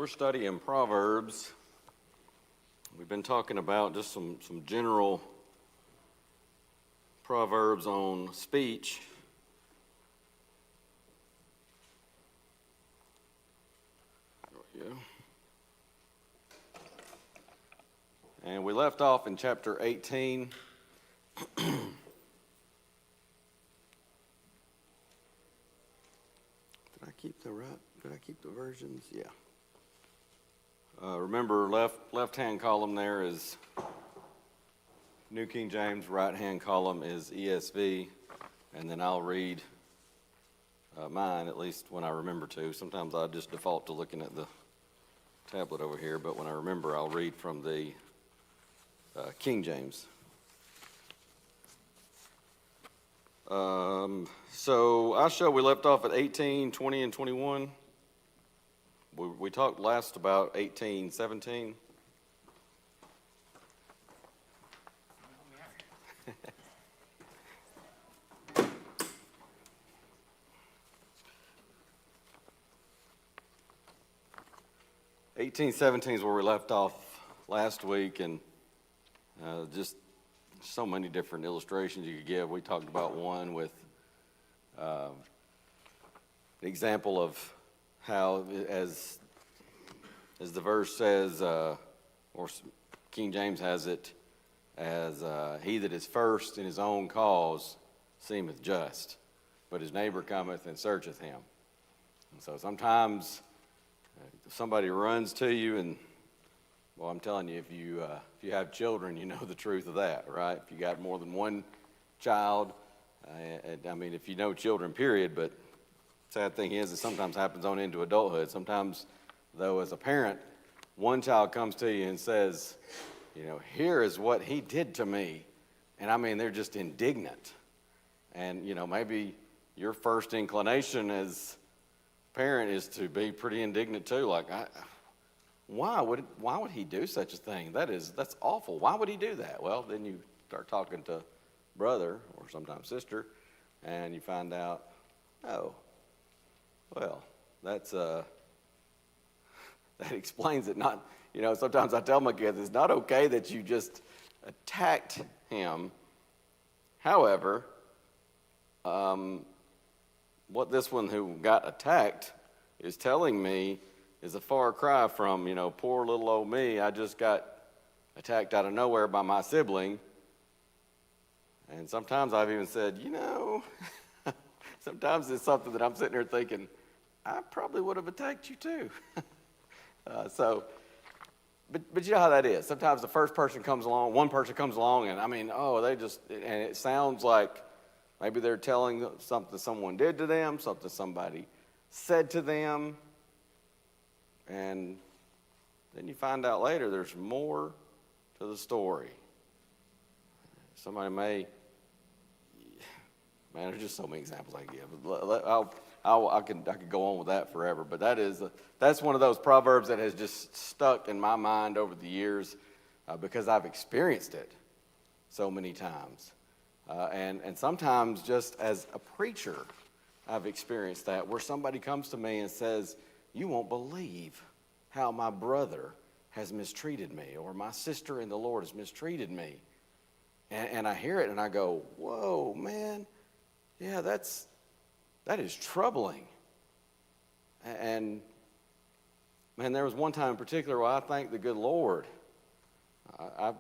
We're studying Proverbs. We've been talking about just some general proverbs on speech. There we go. And we left off in chapter 18. Did I keep the versions? Yeah. Remember, left-hand column there is New King James, right-hand column is ESV, and then I'll read mine, at least when I remember to. Sometimes I just default to looking at the tablet over here, but when I remember, I'll read from the King James. So we left off at 18, 20, and 21. We talked last about 18, 17. Eighteen, 17 is where we left off last week, and just so many different illustrations you could give. We talked about one with an example of how, as the verse says, or King James has it as, he that is first in his own cause seemeth just, but his neighbor cometh and searcheth him. And so sometimes if somebody runs to you, and well, I'm telling you, if you have children, you know the truth of that, right? If you got more than one child, I mean, if you know children, period, but sad thing is, it sometimes happens on into adulthood. Sometimes, though, as a parent, one child comes to you and says, here is what he did to me. And I mean, they're just indignant. And, maybe your first inclination as a parent is to be pretty indignant too. Like, why would he do such a thing? That's awful. Why would he do that? Well, then you start talking to brother or sometimes sister, and you find out, oh, well, that explains it. Not, sometimes I tell my kids, it's not okay that you just attacked him. However, what this one who got attacked is telling me is a far cry from, poor little old me. I just got attacked out of nowhere by my sibling. And sometimes I've even said, sometimes it's something that I'm sitting here thinking, I probably would have attacked you too. But you know how that is. Sometimes the first person comes along, one person comes along, and I mean, and it sounds like maybe they're telling something someone did to them, something somebody said to them, and then you find out later there's more to the story. Somebody there's just so many examples I can give. I could go on with that forever, but that's one of those proverbs that has just stuck in my mind over the years because I've experienced it so many times. And sometimes just as a preacher, I've experienced that, where somebody comes to me and says, you won't believe how my brother has mistreated me, or my sister in the Lord has mistreated me. And I hear it and I go, whoa, man, yeah, that is troubling. And man, there was one time in particular where I thank the good Lord. I've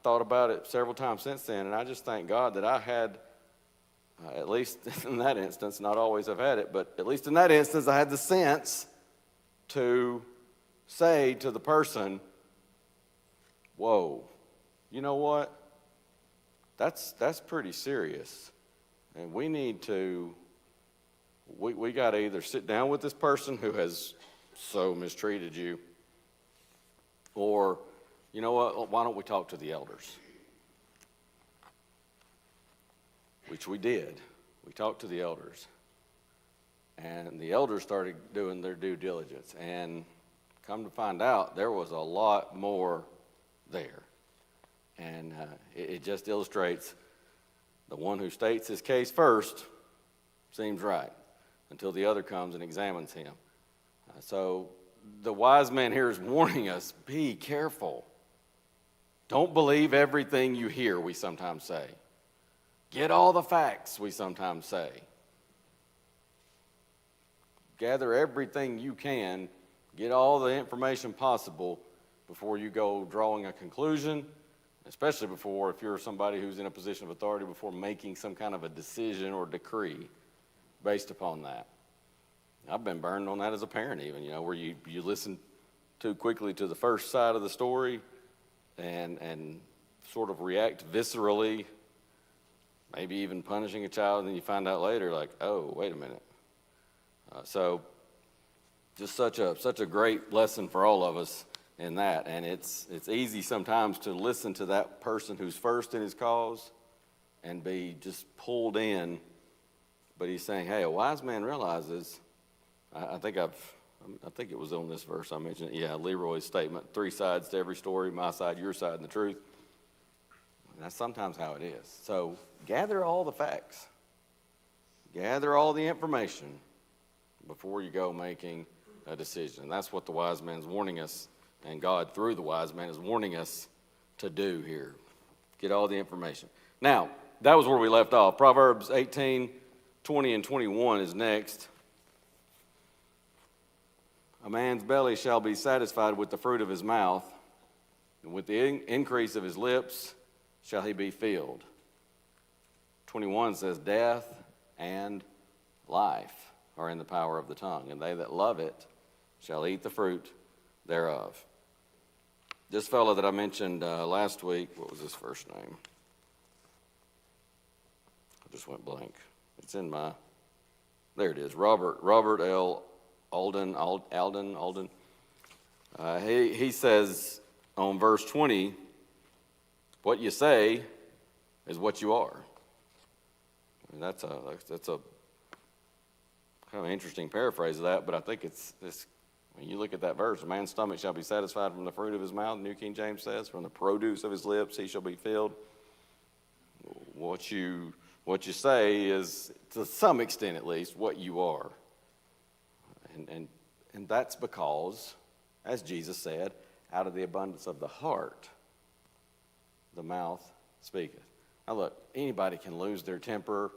thought about it several times since then, and I just thank God that I had, at least in that instance, not always have had it, but at least in that instance, I had the sense to say to the person, whoa, you know what? That's pretty serious. And we need to, we got to either sit down with this person who has so mistreated you, or, you know what, why don't we talk to the elders? Which we did. We talked to the elders. And the elders started doing their due diligence. And come to find out, there was a lot more there. And it just illustrates the one who states his case first seems right until the other comes and examines him. So the wise man here is warning us, be careful. Don't believe everything you hear, we sometimes say. Get all the facts, we sometimes say. Gather everything you can, get all the information possible before you go drawing a conclusion, especially before, if you're somebody who's in a position of authority, before making some kind of a decision or decree based upon that. I've been burned on that as a parent even, where you listen too quickly to the first side of the story and sort of react viscerally, maybe even punishing a child, and then you find out later, like, oh, wait a minute. So just such a great lesson for all of us in that. And it's easy sometimes to listen to that person who's first in his cause and be just pulled in. But he's saying, hey, a wise man realizes, I think it was on this verse I mentioned, Leroy's statement, 3 sides to every story, my side, your side, and the truth. That's sometimes how it is. So gather all the facts. Gather all the information before you go making a decision. And that's what the wise man is warning us, and God, through the wise man, is warning us to do here. Get all the information. Now, that was where we left off. Proverbs 18, 20, and 21 is next. A man's belly shall be satisfied with the fruit of his mouth, and with the increase of his lips shall he be filled. 21 says, death and life are in the power of the tongue, and they that love it shall eat the fruit thereof. This fellow that I mentioned last week, what was his first name? I just went blank. It's in my, there it is, Robert L. Alden. He says on verse 20, what you say is what you are. I mean, that's a kind of interesting paraphrase of that, but I think it's this. When you look at that verse, a man's stomach shall be satisfied from the fruit of his mouth, New King James says, from the produce of his lips he shall be filled. What you say is, to some extent at least, what you are. And that's because, as Jesus said, out of the abundance of the heart, the mouth speaketh. Now look, anybody can lose their temper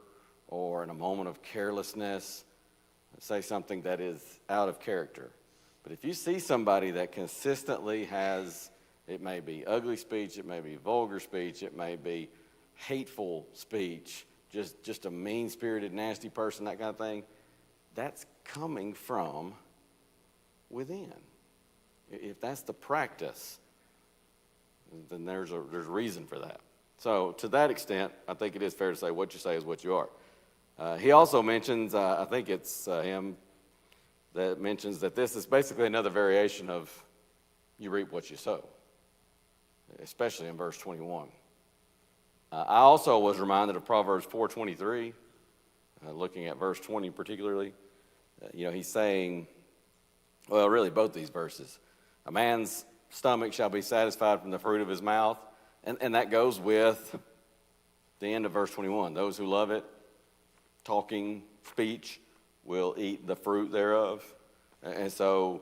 or in a moment of carelessness say something that is out of character. But if you see somebody that consistently has, it may be ugly speech, it may be vulgar speech, it may be hateful speech, just a mean-spirited, nasty person, that kind of thing, that's coming from within. If that's the practice, then there's reason for that. So to that extent, I think it is fair to say what you say is what you are. He also mentions, I think it's him that mentions that this is basically another variation of you reap what you sow, especially in verse 21. I also was reminded of Proverbs 4:23, looking at verse 20 particularly. He's saying, well, really both these verses. A man's stomach shall be satisfied from the fruit of his mouth. And that goes with the end of verse 21. Those who love it, talking speech, will eat the fruit thereof. And so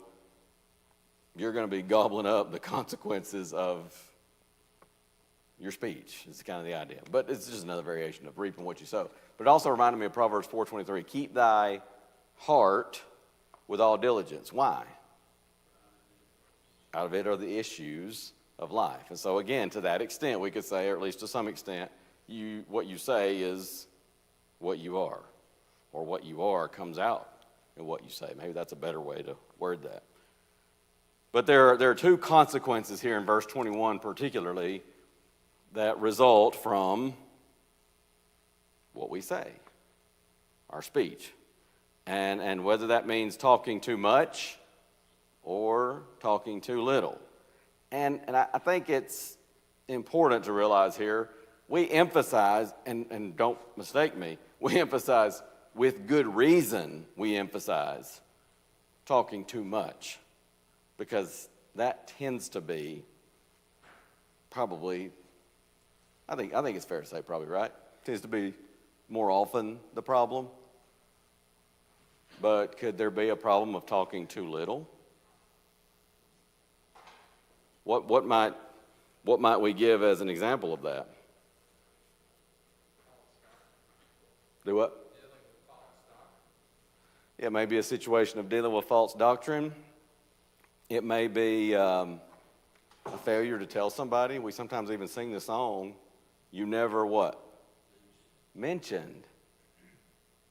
you're going to be gobbling up the consequences of your speech. It's kind of the idea. But it's just another variation of reaping what you sow. But it also reminded me of Proverbs 4:23. Keep thy heart with all diligence. Why? Out of it are the issues of life. And so again, to that extent, we could say, or at least to some extent, what you say is what you are. Or what you are comes out in what you say. Maybe that's a better way to word that. But there are two consequences here in verse 21 particularly that result from what we say, our speech. And whether that means talking too much or talking too little. And I think it's important to realize here, we emphasize, and don't mistake me, we emphasize with good reason, we emphasize talking too much, because that tends to be probably, I think it's fair to say probably, right? Tends to be more often the problem. But could there be a problem of talking too little? What might we give as an example of that? Do what? It may be a situation of dealing with false doctrine. It may be a failure to tell somebody. We sometimes even sing the song, "You never" what? Mentioned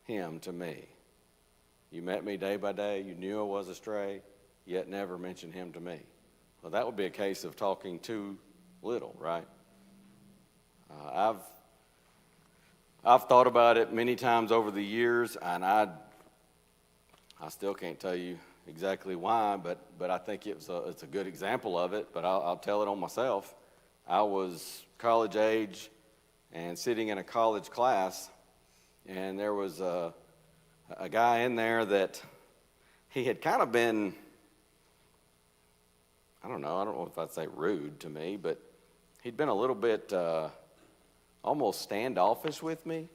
him to me. You met me day by day. You knew I was astray, yet never mentioned him to me. Well, that would be a case of talking too little, right? I've thought about it many times over the years, and I still can't tell you exactly why, but I think it's a good example of it. But I'll tell it on myself. I was college age and sitting in a college class, and there was a guy in there that he had kind of been, I don't know if I'd say rude to me, but he'd been a little bit almost standoffish with me.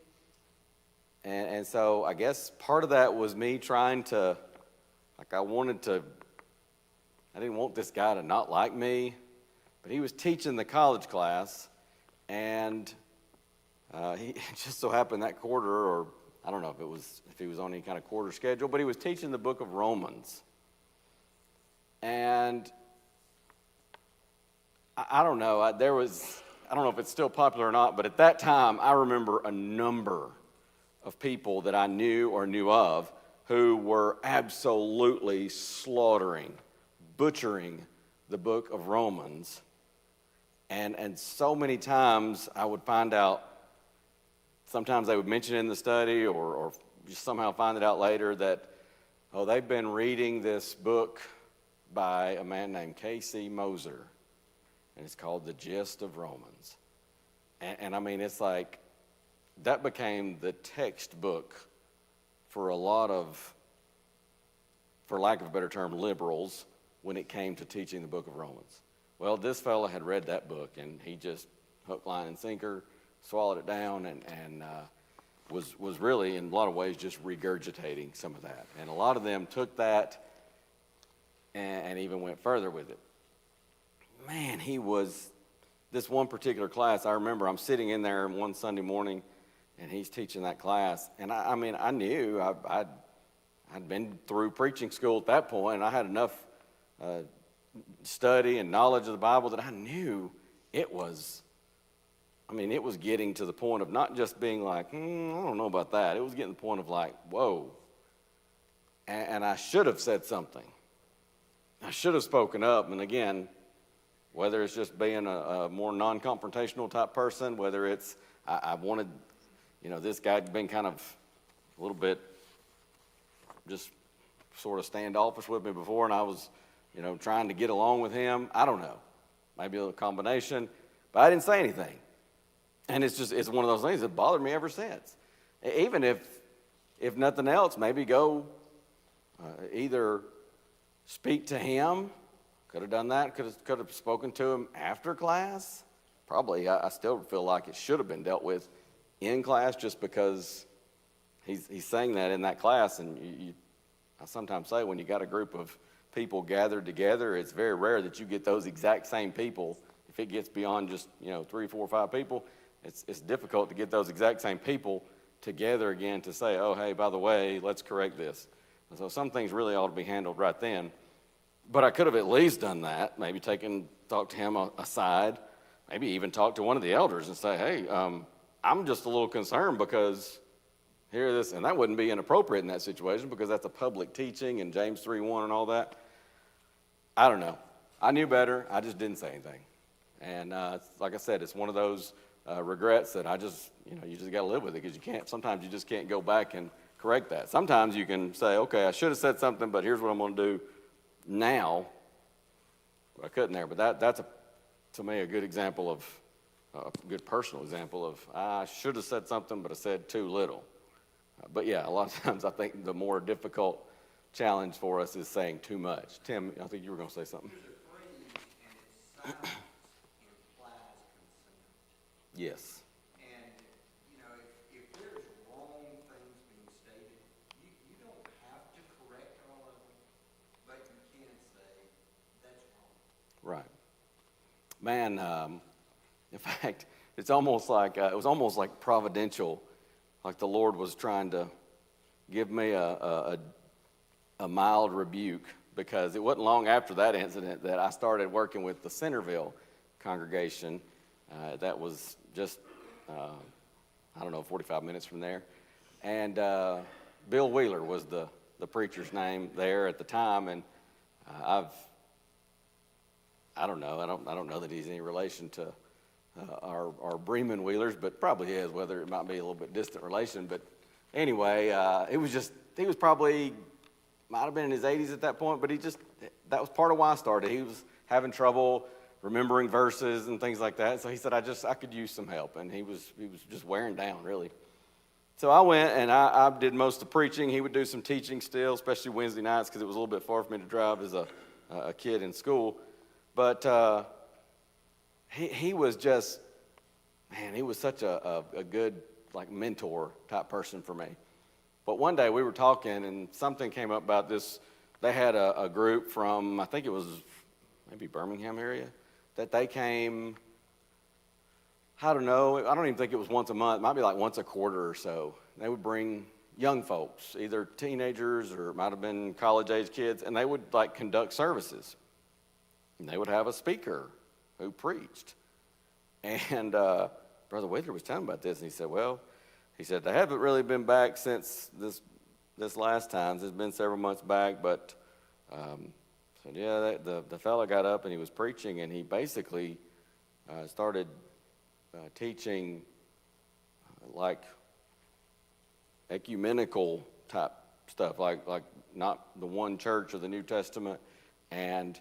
And so I guess part of that was me trying to, I didn't want this guy to not like me, but he was teaching the college class, and he just so happened that quarter, or I don't know if he was on any kind of quarter schedule, but he was teaching the book of Romans. And I don't know, I don't know if it's still popular or not, but at that time, I remember a number of people that I knew or knew of who were absolutely butchering the book of Romans. And so many times I would find out, sometimes they would mention it in the study or just somehow find it out later that, they've been reading this book by a man named K.C. Moser, and it's called The Gist of Romans. And I mean, it's like, that became the textbook for a lot of, for lack of a better term, liberals when it came to teaching the book of Romans. Well, this fellow had read that book, and he just hook, line, and sinker, swallowed it down, and was really, in a lot of ways, just regurgitating some of that. And a lot of them took that and even went further with it. Man, this one particular class, I remember I'm sitting in there one Sunday morning, and he's teaching that class. And I mean, I knew I'd been through preaching school at that point, and I had enough study and knowledge of the Bible that I knew it was getting to the point of not just being like, I don't know about that. It was getting to the point of like, whoa. And I should have said something. I should have spoken up. And again, whether it's just being a more non-confrontational type person, whether it's, I wanted, this guy had been kind of a little bit just sort of standoffish with me before, and I was, trying to get along with him. I don't know. Maybe a little combination. But I didn't say anything. And it's one of those things that bothered me ever since. Even if nothing else, maybe go either speak to him. Could have done that. Could have spoken to him after class. Probably, I still feel like it should have been dealt with in class, just because he's saying that in that class. And I sometimes say, when you got a group of people gathered together, it's very rare that you get those exact same people. If it gets beyond just 3, 4, 5 people, it's difficult to get those exact same people together again to say, oh, hey, by the way, let's correct this. And so some things really ought to be handled right then. But I could have at least done that, maybe talked to him aside, maybe even talked to one of the elders and say, hey, I'm just a little concerned because here this, and that wouldn't be inappropriate in that situation because that's a public teaching and James 3:1 and all that. I don't know. I knew better. I just didn't say anything. And like I said, it's one of those regrets that I just, you just got to live with it, because sometimes you just can't go back and correct that. Sometimes you can say, okay, I should have said something, but here's what I'm going to do now. But I couldn't there. But that's to me, a good example of, a good personal example of, I should have said something, but I said too little. But yeah, a lot of times I think the more difficult challenge for us is saying too much. Tim, I think you were going to say something. Yes. And, if there's wrong things being stated, you don't have Right. Man, in fact, it's almost like, it was almost like providential, like the Lord was trying to give me a mild rebuke, because it wasn't long after that incident that I started working with the Centerville congregation. That was just, 45 minutes from there. And Bill Wheeler was the preacher's name there at the time, and I don't know that he's any relation to our Bremen Wheelers, but probably is, whether it might be a little bit distant relation. But anyway, he was probably, might have been in his 80s at that point, but that was part of why I started. He was having trouble remembering verses and things like that. So he said, I could use some help. And he was just wearing down, really. So I went and I did most of the preaching. He would do some teaching still, especially Wednesday nights, because it was a little bit far for me to drive as a kid in school. But he was just, man, he was such a good, like, mentor type person for me. But one day we were talking and something came up about this. They had a group from, I think it was maybe Birmingham area, that they came, I don't know, I don't even think it was once a month. It might be like once a quarter or so. They would bring young folks, either teenagers or it might have been college-age kids, and they would, like, conduct services. And they would have a speaker who preached. And Brother Wheeler was telling me about this, and he said, they haven't really been back since this last time. It's been several months back, but the fellow got up and he was preaching, and he basically started teaching like ecumenical type stuff, like not the one church of the New Testament, and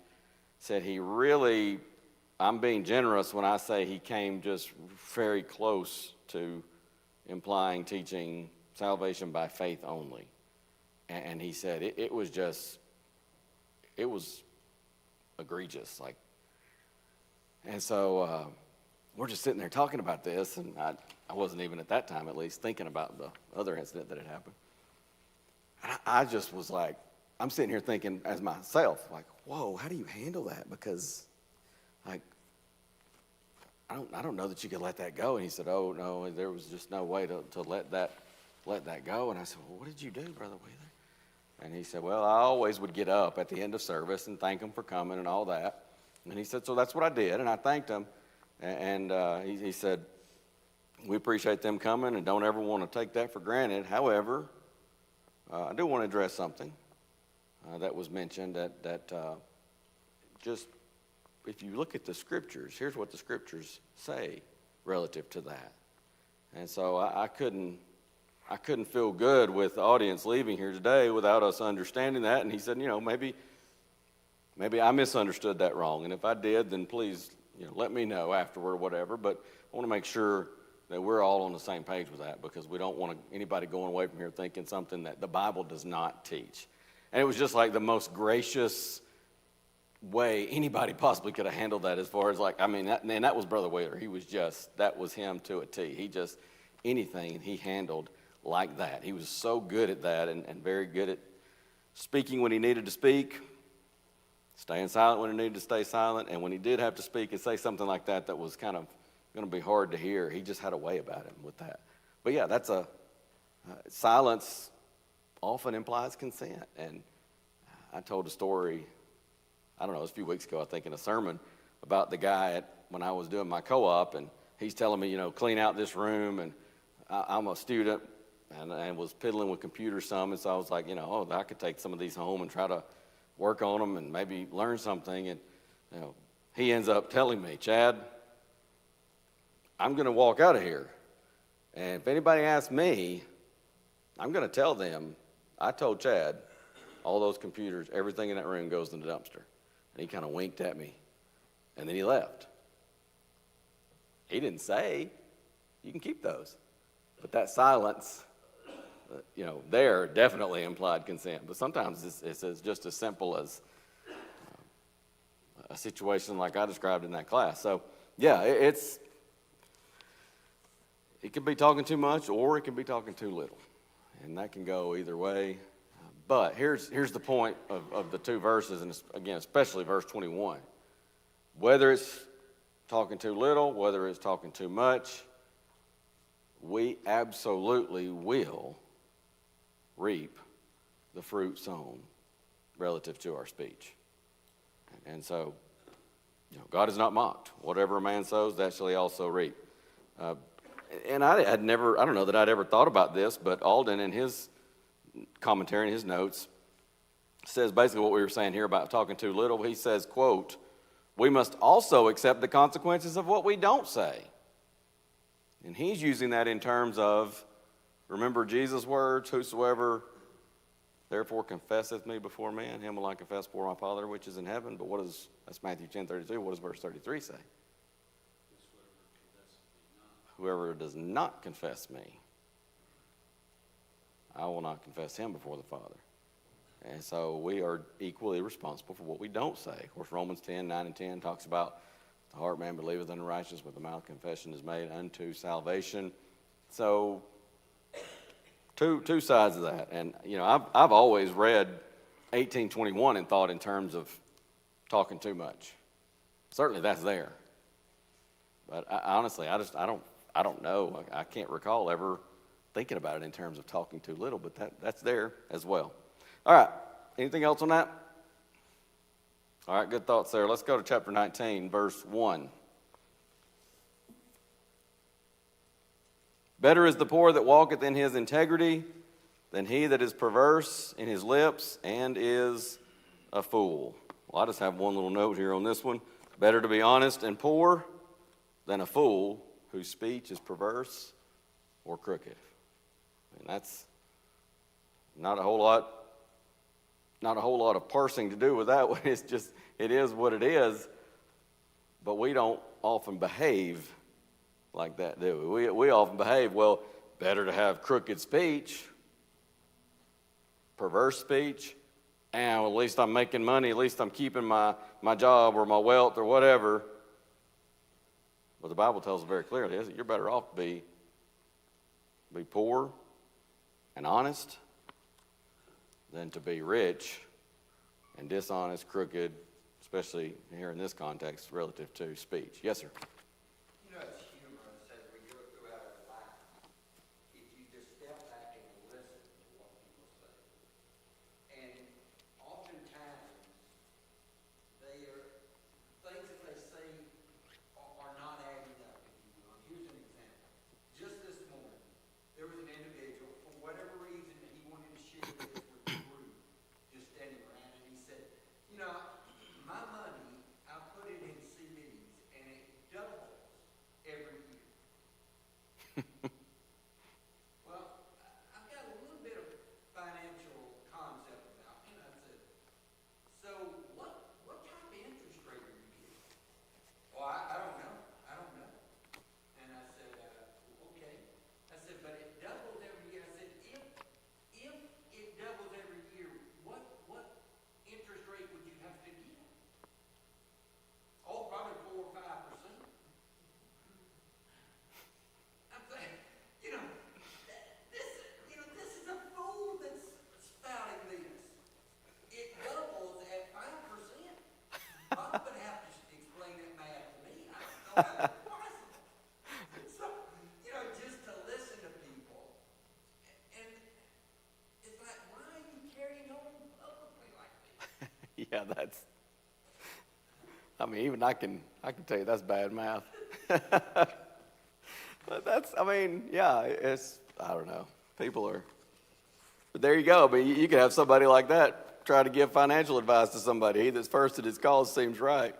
said he really, I'm being generous when I say he came just very close to implying teaching salvation by faith only. And he said it was egregious. And so we're just sitting there talking about this, and I wasn't even at that time, at least, thinking about the other incident that had happened. And I just was like, I'm sitting here thinking as myself, like, whoa, how do you handle that? Because, like, I don't know that you could let that go. And he said, oh, no, there was just no way to let that go. And I said, well, what did you do, Brother Wheeler? And he said, well, I always would get up at the end of service and thank them for coming and all that. And he said, so that's what I did, and I thanked them. And he said, we appreciate them coming and don't ever want to take that for granted. However, I do want to address something that was mentioned that just, if you look at the scriptures, here's what the scriptures say relative to that. And so I couldn't feel good with the audience leaving here today without us understanding that. And he said, maybe I misunderstood that wrong. And if I did, then please, let me know afterward or whatever. But I want to make sure that we're all on the same page with that, because we don't want anybody going away from here thinking something that the Bible does not teach. And it was just like the most gracious way anybody possibly could have handled that, as far as that was Brother Wheeler. That was him to a T. He just, anything he handled like that. He was so good at that, and very good at speaking when he needed to speak, staying silent when he needed to stay silent, and when he did have to speak and say something like that was kind of going to be hard to hear, he just had a way about him with that. But yeah, that's silence often implies consent. And I told a story, I don't know, it was a few weeks ago, I think, in a sermon about the guy when I was doing my co-op, and he's telling me, clean out this room, and I'm a student and was piddling with computers some, and so I was like, I could take some of these home and try to work on them and maybe learn something. And he ends up telling me, Chad, I'm going to walk out of here, and if anybody asks me, I'm going to tell them I told Chad all those computers, everything in that room goes in the dumpster. And he kind of winked at me, and then he left. He didn't say, you can keep those. But that silence, there definitely implied consent. But sometimes it's just as simple as a situation like I described in that class. So, yeah, it can be talking too much, or it can be talking too little. And that can go either way. But here's the point of the two verses, and again, especially verse 21. Whether it's talking too little, whether it's talking too much, we absolutely will reap the fruit sown relative to our speech. And so, God is not mocked. Whatever a man sows, that shall he also reap. And I don't know that I'd ever thought about this, but Alden in his commentary, in his notes, says basically what we were saying here about talking too little. He says, quote, "We must also accept the consequences of what we don't say." And he's using that in terms of, remember Jesus' words, "Whosoever therefore confesseth me before men, him will I confess before my Father which is in heaven." But that's Matthew 10:32. What does verse 33 say? Whoever does not confess me, I will not confess him before the Father. And so we are equally responsible for what we don't say. Of course, Romans 10:9-10 talks about the heart man believeth unto righteousness, but the mouth confession is made unto salvation. So two sides of that. And, I've always read 18:21 and thought in terms of talking too much. Certainly that's there. But honestly, I don't know. I can't recall ever thinking about it in terms of talking too little, but that's there as well. All right, anything else on that? All right, good thoughts there. Let's go to chapter 19, verse 1. "Better is the poor that walketh in his integrity than he that is perverse in his lips and is a fool." Well, I just have one little note here on this one. Better to be honest and poor than a fool whose speech is perverse or crooked. And that's not a whole lot of parsing to do with that one. It's just, it is what it is. But we don't often behave like that, do we? We often behave, well, better to have crooked speech, perverse speech, and well, at least I'm making money, at least I'm keeping my job or my wealth or whatever. But the Bible tells us very clearly, you're better off to be poor and honest than to be rich and dishonest, crooked, especially here in this context relative to speech. Yes, sir. It's humorous as we go throughout our life. If you just step back and listen to what people say. And oftentimes, things that they say are not adding up, if you will. Here's an example. Just this morning, there was an individual, for whatever reason, that he wanted to share this with the group, just standing around, and he said, my money, I put it in CDs, and it doubles every year. Well, I've got a little bit of financial concept about me, and I said, so what kind of interest rate are you getting? Well, I don't know. And I said, okay. I said, but it doubles every year. I said, if it doubles every year, what interest rate would you have to get? Oh, probably 4 or 5%. I'm saying, this is a fool that's spouting this. It doubles at 5%. Bob would have to explain that math to me. I don't know how that's possible. So, just to listen to people. And it's like, why are you carrying on publicly like this? Yeah, even I can tell you that's bad math. But I don't know. But there you go. You can have somebody like that try to give financial advice to somebody. He that's first at his cause seems right.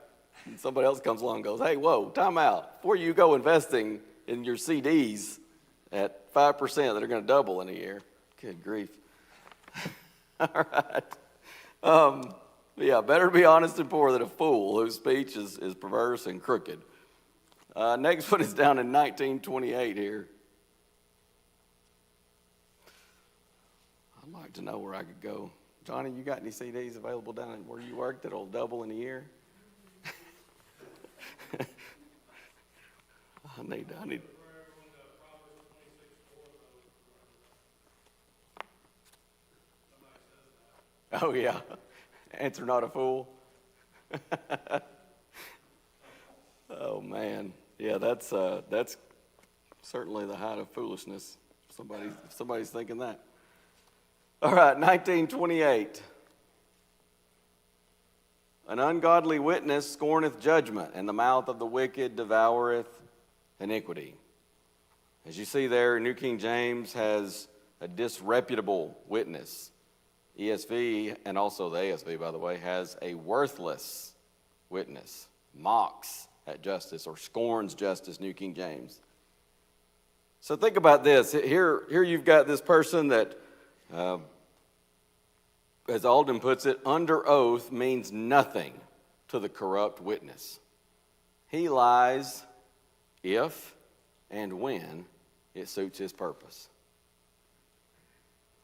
And somebody else comes along and goes, hey, whoa, time out. Before you go investing in your CDs at 5% that are going to double in a year. Good grief. All right. Better to be honest and poor than a fool whose speech is perverse and crooked. Next one is down in 1928 here. I'd like to know where I could go. Johnny, you got any CDs available down where you work that'll double in a year? I need. Oh, yeah. Answer not a fool. Oh, man. Yeah, that's certainly the height of foolishness. If somebody's thinking that. All right, 1928. An ungodly witness scorneth judgment, and the mouth of the wicked devoureth iniquity. As you see there, New King James has a disreputable witness. ESV, and also the ASV, by the way, has a worthless witness, mocks at justice or scorns justice, New King James. So think about this. Here you've got this person that, as Alden puts it, under oath means nothing to the corrupt witness. He lies if and when it suits his purpose.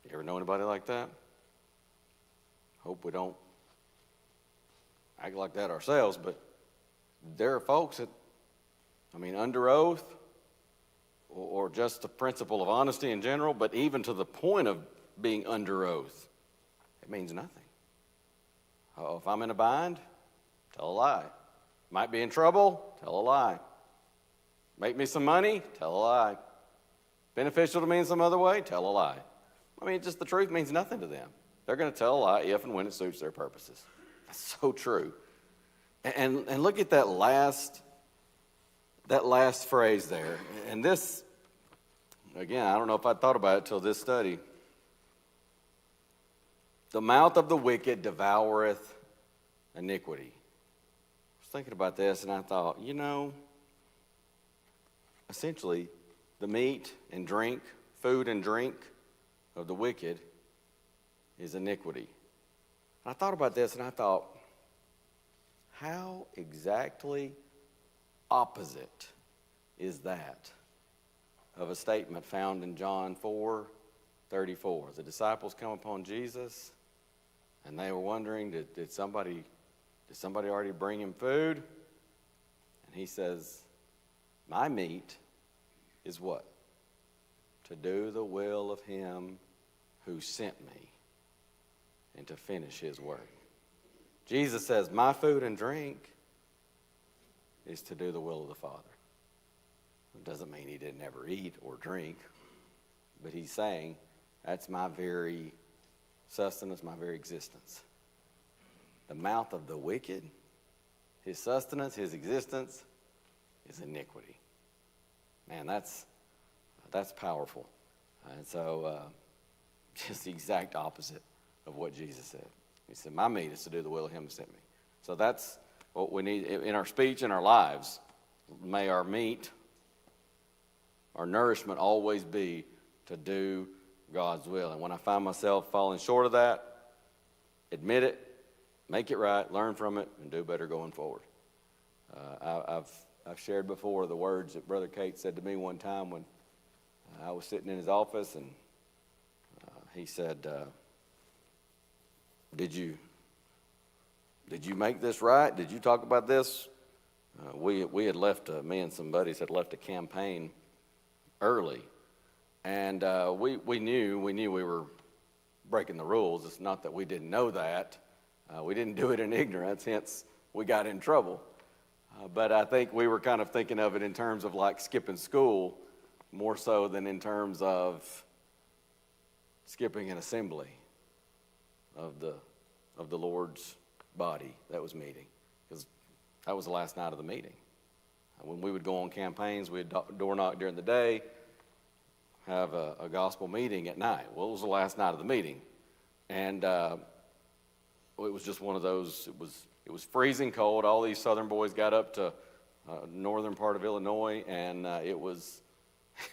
You ever know anybody like that? Hope we don't act like that ourselves, but there are folks that, under oath, or just the principle of honesty in general, but even to the point of being under oath, it means nothing. Oh, if I'm in a bind, tell a lie. Might be in trouble, tell a lie. Make me some money, tell a lie. Beneficial to me in some other way, tell a lie. Just the truth means nothing to them. They're going to tell a lie if and when it suits their purposes. That's so true. And look at that last phrase there. And this, again, I don't know if I thought about it till this study. The mouth of the wicked devoureth iniquity. I was thinking about this and I thought, essentially, the meat and drink, food and drink of the wicked is iniquity. I thought about this and I thought, how exactly opposite is that of a statement found in John 4:34? The disciples come upon Jesus and they were wondering, did somebody already bring him food? And he says, my meat is what? To do the will of him who sent me and to finish his work. Jesus says, my food and drink is to do the will of the Father. It doesn't mean he didn't ever eat or drink, but he's saying, that's my very sustenance, my very existence. The mouth of the wicked, his sustenance, his existence, is iniquity. Man, that's powerful. And so, just the exact opposite of what Jesus said. He said, my meat is to do the will of him who sent me. So that's what we need in our speech and our lives. May our meat, our nourishment always be to do God's will. And when I find myself falling short of that, admit it, make it right, learn from it, and do better going forward. I've shared before the words that Brother Kate said to me one time when I was sitting in his office, and he said, Did you make this right? Did you talk about this? We had left, me and some buddies had left a campaign early, and we knew we were breaking the rules. It's not that we didn't know that. We didn't do it in ignorance, hence we got in trouble. But I think we were kind of thinking of it in terms of like skipping school more so than in terms of skipping an assembly of the Lord's body that was meeting, because that was the last night of the meeting. When we would go on campaigns, we'd door knock during the day, have a gospel meeting at night. Well, it was the last night of the meeting, and it was just one of those. It was freezing cold. All these southern boys got up to northern part of Illinois, and it was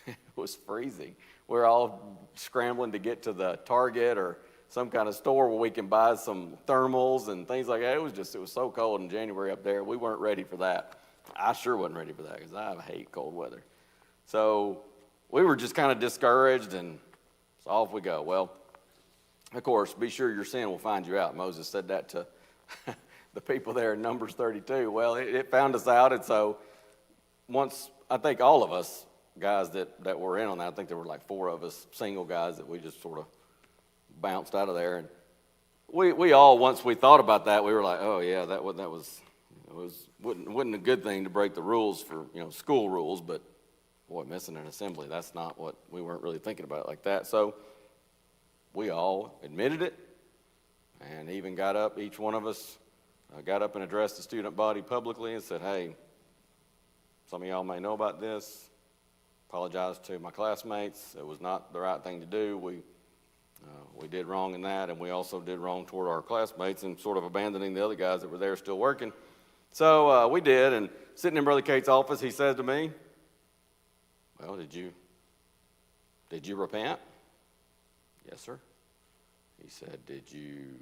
it was freezing. We're all scrambling to get to the Target or some kind of store where we can buy some thermals and things like that. It was so cold in January up there. We weren't ready for that. I sure wasn't ready for that because I hate cold weather. So we were just kind of discouraged, and so off we go. Well, of course, be sure your sin will find you out. Moses said that to the people there in Numbers 32. Well, it found us out, and so once, I think all of us guys that were in on that, I think there were like 4 of us single guys that we just sort of bounced out of there. And we all, once we thought about that, we were like, oh yeah, that was wasn't a good thing to break the rules for, school rules, but boy, missing an assembly, that's not what, we weren't really thinking about it like that. So we all admitted it, and even got up, each one of us got up and addressed the student body publicly and said, hey, some of y'all may know about this. Apologize to my classmates. It was not the right thing to do. We did wrong in that, and we also did wrong toward our classmates and sort of abandoning the other guys that were there still working. So we did, and sitting in Brother Cate's office, he said to me, well, did you repent? Yes, sir. He said, did you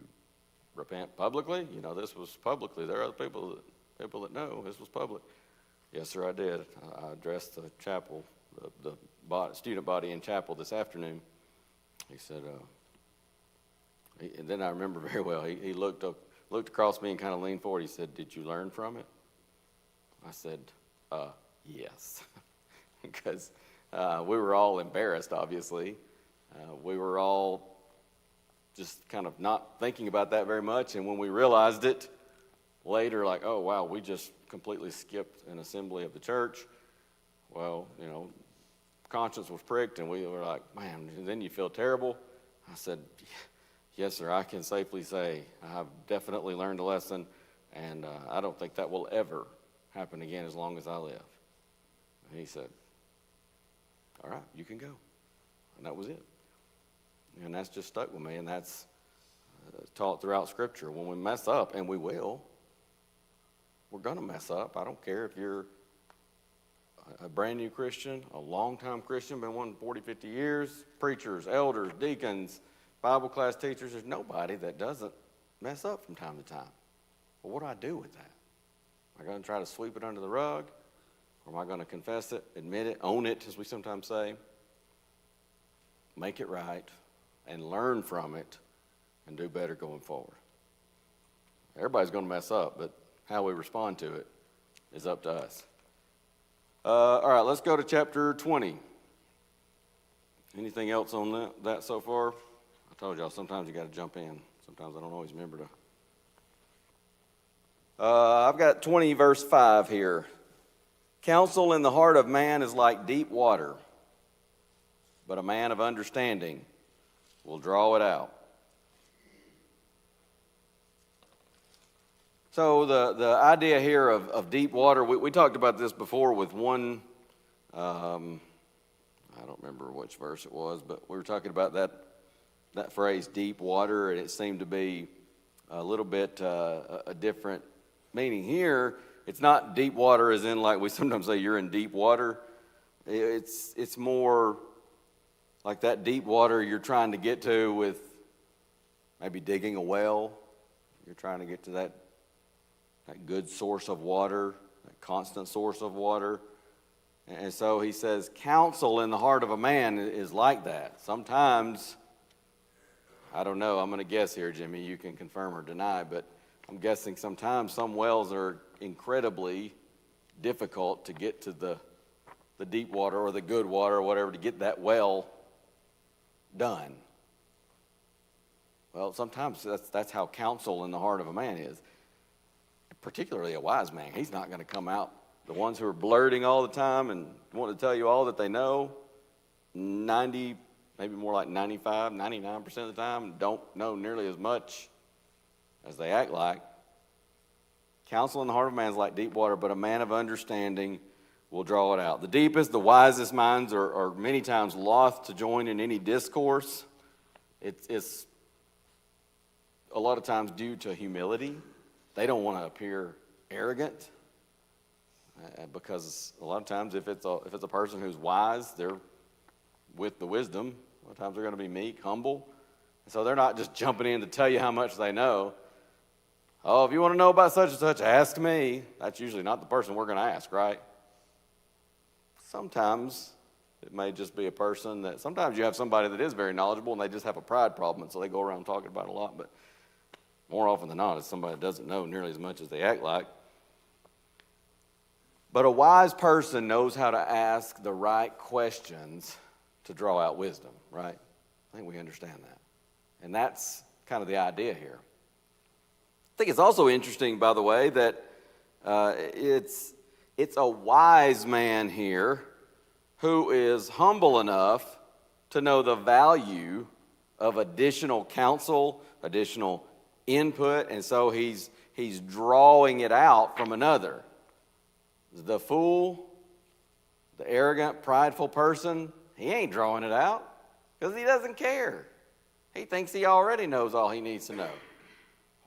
repent publicly? This was publicly. There are other people that know this was public. Yes, sir, I did. I addressed the chapel, the student body in chapel this afternoon. He said, and then I remember very well, he looked across me and kind of leaned forward. He said, did you learn from it? I said, yes. Because we were all embarrassed, obviously. We were all just kind of not thinking about that very much. And when we realized it later, like, oh, wow, we just completely skipped an assembly of the church. Well, conscience was pricked, and we were like, man, and then you feel terrible. I said, yes, sir, I can safely say I've definitely learned a lesson, and I don't think that will ever happen again as long as I live. And he said, all right, you can go. And that was it. And that's just stuck with me, and that's taught throughout Scripture. When we mess up, and we will, we're going to mess up. I don't care if you're a brand new Christian, a long-time Christian, been one 40, 50 years, preachers, elders, deacons, Bible class teachers. There's nobody that doesn't mess up from time to time. But what do I do with that? Am I going to try to sweep it under the rug? Or am I going to confess it, admit it, own it, as we sometimes say, make it right, and learn from it, and do better going forward? Everybody's going to mess up, but how we respond to it is up to us. All right, let's go to chapter 20. Anything else on that so far? I told y'all sometimes you got to jump in. Sometimes I don't always remember to. I've got 20 verse 5 here. Counsel in the heart of man is like deep water, but a man of understanding will draw it out. So the idea here of deep water, we talked about this before with one, I don't remember which verse it was, but we were talking about that phrase, deep water, and it seemed to be a little bit a different meaning. Here, it's not deep water as in like we sometimes say you're in deep water. It's more like that deep water you're trying to get to with maybe digging a well. You're trying to get to that good source of water, that constant source of water. And so he says, counsel in the heart of a man is like that. Sometimes, I don't know, I'm going to guess here, Jimmy, you can confirm or deny, but I'm guessing sometimes some wells are incredibly difficult to get to the deep water or the good water or whatever, to get that well done. Well, sometimes that's how counsel in the heart of a man is. Particularly a wise man. He's not going to come out. The ones who are blurting all the time and want to tell you all that they know, 90, maybe more like 95, 99% of the time, don't know nearly as much as they act like. Counsel in the heart of man is like deep water, but a man of understanding will draw it out. The deepest, the wisest minds are many times loth to join in any discourse. It's a lot of times due to humility. They don't want to appear arrogant, because a lot of times if it's a person who's wise, they're with the wisdom. A lot of times they're going to be meek, humble. So they're not just jumping in to tell you how much they know. Oh, if you want to know about such and such, ask me. That's usually not the person we're going to ask, right? Sometimes it may just be a person that, sometimes you have somebody that is very knowledgeable and they just have a pride problem, and so they go around talking about it a lot, but more often than not, it's somebody that doesn't know nearly as much as they act like. But a wise person knows how to ask the right questions to draw out wisdom, right? I think we understand that. And that's kind of the idea here. I think it's also interesting, by the way, that It's a wise man here who is humble enough to know the value of additional counsel, additional input, and so he's drawing it out from another. The fool, the arrogant, prideful person, he ain't drawing it out because he doesn't care. He thinks he already knows all he needs to know.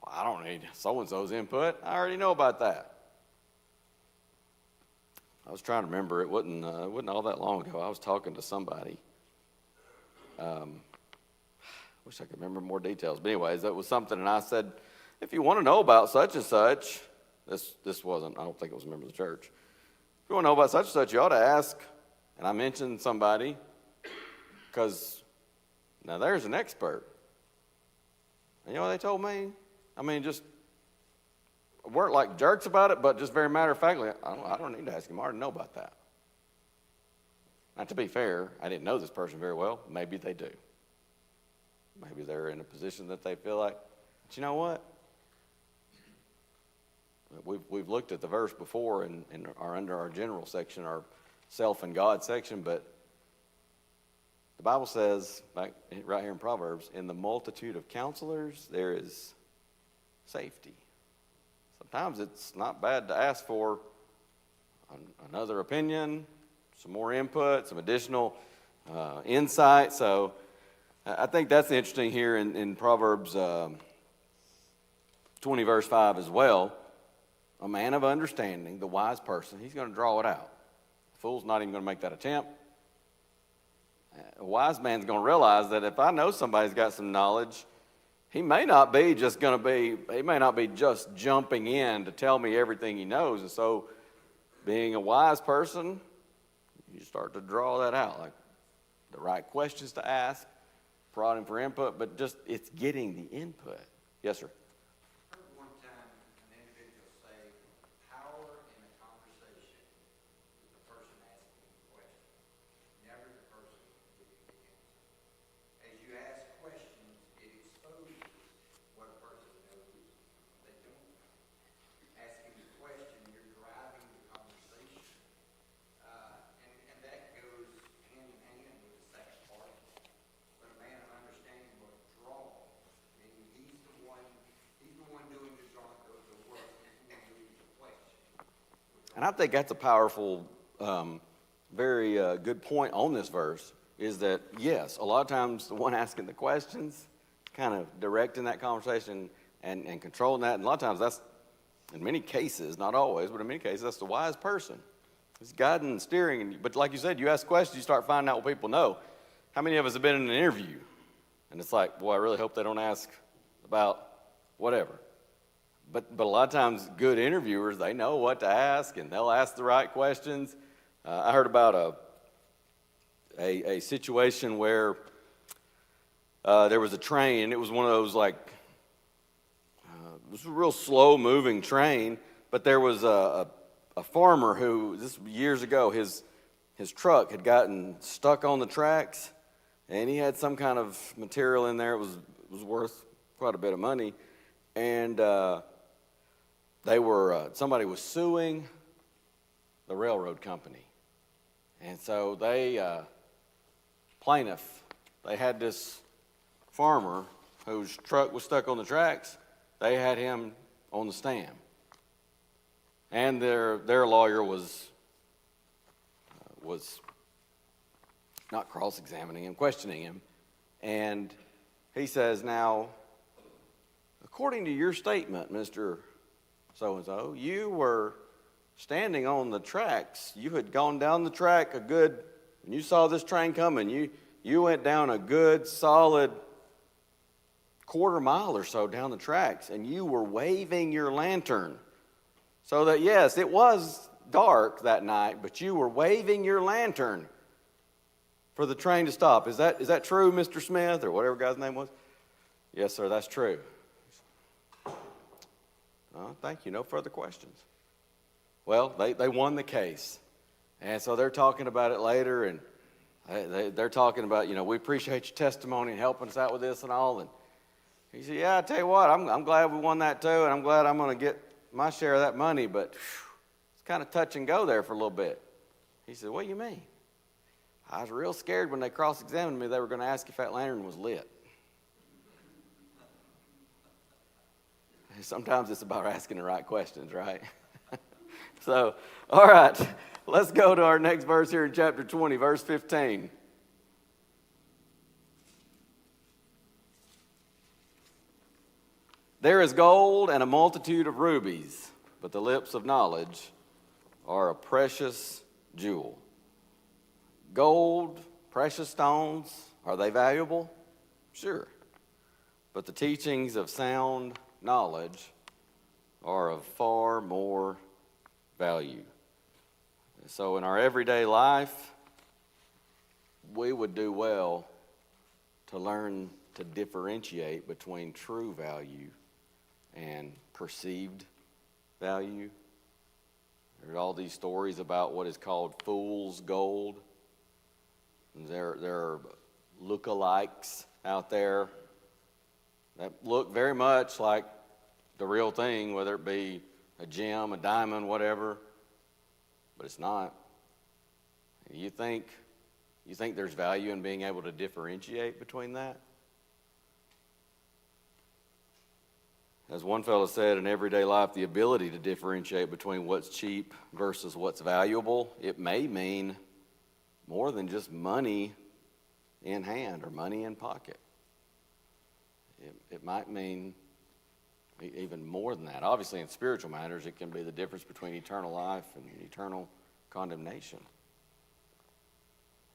Well, I don't need so-and-so's input. I already know about that. I was trying to remember. It wasn't all that long ago. I was talking to somebody. Wish I could remember more details. But anyways, that was something, and I said, if you want to know about such and such, this wasn't, I don't think it was a member of the church. If you want to know about such and such, you ought to ask. And I mentioned somebody because now there's an expert. And you know what they told me? I mean, just weren't like jerks about it, but just very matter of factly, I don't need to ask him. I already know about that. Now, to be fair, I didn't know this person very well. Maybe they do. Maybe they're in a position that they feel like, but you know what? We've looked at the verse before in under our general section, our self and God section, but the Bible says, right here in Proverbs, in the multitude of counselors, there is safety. Sometimes it's not bad to ask for another opinion, some more input, some additional insight. So I think that's interesting here in Proverbs 20, verse 5 as well. A man of understanding, the wise person, he's going to draw it out. The fool's not even going to make that attempt. A wise man's going to realize that if I know somebody's got some knowledge, he may not be just jumping in to tell me everything he knows. And so being a wise person, you start to draw that out, like the right questions to ask, prodding for input, but just it's getting the input. Yes, sir. I heard one time an individual say, power in a conversation is the person asking the question, never the person giving the answer. As you ask questions, it exposes what a person knows they don't know. Asking the question, you're driving the conversation. And that goes hand in hand with the second part. But a man of understanding will draw, meaning he's the one doing the work, he's the one doing the question. And I think that's a powerful, very good point on this verse, is that, yes, a lot of times the one asking the questions, kind of directing that conversation and controlling that, and a lot of times that's, in many cases, not always, but in many cases, that's the wise person. It's guiding and steering. But like you said, you ask questions, you start finding out what people know. How many of us have been in an interview? And it's like, boy, I really hope they don't ask about whatever. But a lot of times, good interviewers, they know what to ask, and they'll ask the right questions. I heard about a situation where there was a train, and it was one of those it was a real slow-moving train, but there was a farmer who, this was years ago, his truck had gotten stuck on the tracks, and he had some kind of material in there. It was worth quite a bit of money, and somebody was suing the railroad company, and so they had this farmer whose truck was stuck on the tracks. They had him on the stand, and their lawyer was not cross-examining him, questioning him, and he says, now, according to your statement, Mr. So-and-so, you were standing on the tracks. You had gone down the track and you saw this train coming. You went down a good, solid quarter mile or so down the tracks, and you were waving your lantern. So that, yes, it was dark that night, but you were waving your lantern for the train to stop. Is that true, Mr. Smith, or whatever guy's name was? Yes, sir, that's true. Thank you. No further questions. Well, they won the case. And so they're talking about it later, and they're talking about, we appreciate your testimony and helping us out with this and all. And he said, yeah, I tell you what, I'm glad we won that too, and I'm glad I'm going to get my share of that money, but it's kind of touch and go there for a little bit. He said, what do you mean? I was real scared when they cross-examined me they were going to ask if that lantern was lit. Sometimes it's about asking the right questions, right? So, all right, let's go to our next verse here in chapter 20, verse 15. There is gold and a multitude of rubies, but the lips of knowledge are a precious jewel. Gold, precious stones, are they valuable? Sure. But the teachings of sound knowledge are of far more value. So in our everyday life, we would do well to learn to differentiate between true value and perceived value. There are all these stories about what is called fool's gold. And there are lookalikes out there that look very much like the real thing, whether it be a gem, a diamond, whatever, but it's not. You think there's value in being able to differentiate between that? As one fellow said, in everyday life, the ability to differentiate between what's cheap versus what's valuable, it may mean more than just money in hand or money in pocket. It might mean even more than that. Obviously, in spiritual matters, it can be the difference between eternal life and eternal condemnation.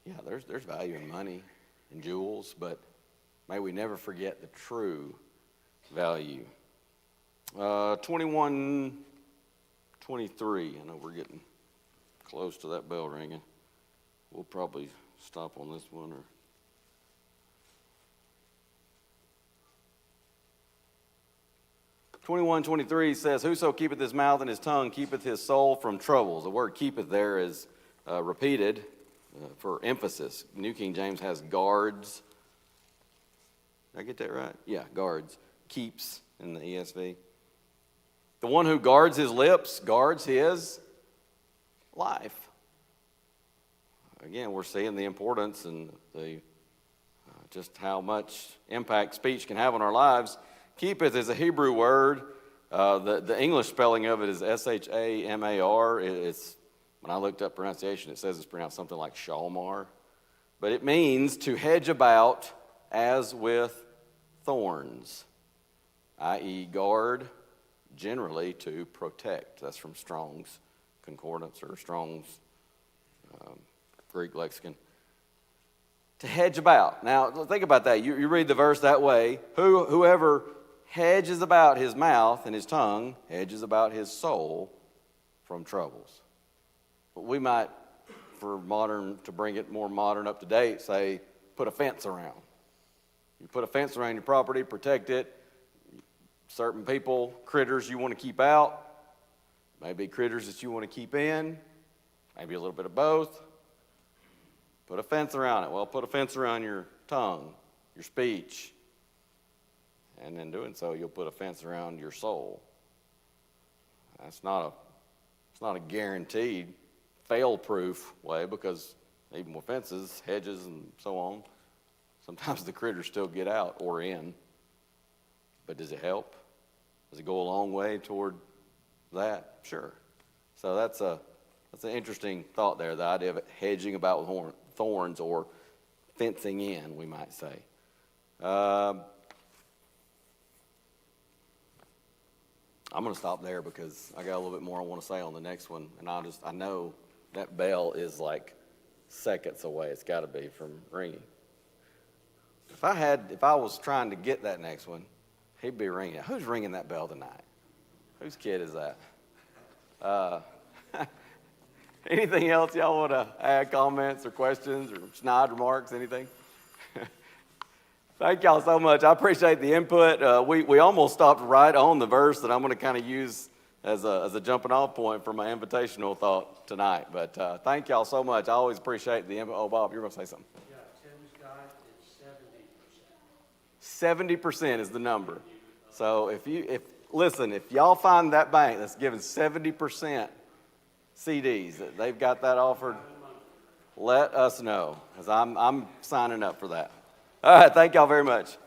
Yeah, there's value in money and jewels, but may we never forget the true value. 21:23. I know we're getting close to that bell ringing. We'll probably stop on this one. 21:23 says, whoso keepeth his mouth and his tongue keepeth his soul from troubles. The word keepeth there is repeated for emphasis. New King James has guards. Did I get that right? Yeah, guards. Keeps in the ESV. The one who guards his lips guards his life. Again, we're seeing the importance and the just how much impact speech can have on our lives. Keepeth is a Hebrew word. The English spelling of it is Shamar. It's, when I looked up pronunciation, it says it's pronounced something like Shalmar. But it means to hedge about as with thorns, i.e. guard, generally to protect. That's from Strong's Concordance or Strong's Greek lexicon. To hedge about. Now, think about that. You read the verse that way. Whoever hedges about his mouth and his tongue hedges about his soul from troubles. But we might, to bring it more modern, up to date, say, put a fence around. You put a fence around your property, protect it. Certain people, critters you want to keep out. Maybe critters that you want to keep in. Maybe a little bit of both. Put a fence around it. Well, put a fence around your tongue, your speech. And in doing so, you'll put a fence around your soul. It's not a guaranteed, fail-proof way, because even with fences, hedges, and so on, sometimes the critters still get out or in. But does it help? Does it go a long way toward that? Sure. So that's an interesting thought there, the idea of hedging about with thorns or fencing in, we might say. I'm going to stop there because I got a little bit more I want to say on the next one, and I know that bell is like seconds away. It's got to be from ringing. If I was trying to get that next one, he'd be ringing. Who's ringing that bell tonight? Whose kid is that? Anything else y'all want to add, comments or questions or snide remarks, anything? Thank y'all so much. I appreciate the input. We almost stopped right on the verse that I'm going to kind of use as a jumping off point for my invitational thought tonight. But thank y'all so much. I always appreciate the input. Oh, Bob, you're going to say something. Yeah, Tim's got it's 70%. 70% is the number. So if listen, if y'all find that bank that's giving 70% CDs, that they've got that offered, let us know, because I'm signing up for that. All right, thank y'all very much.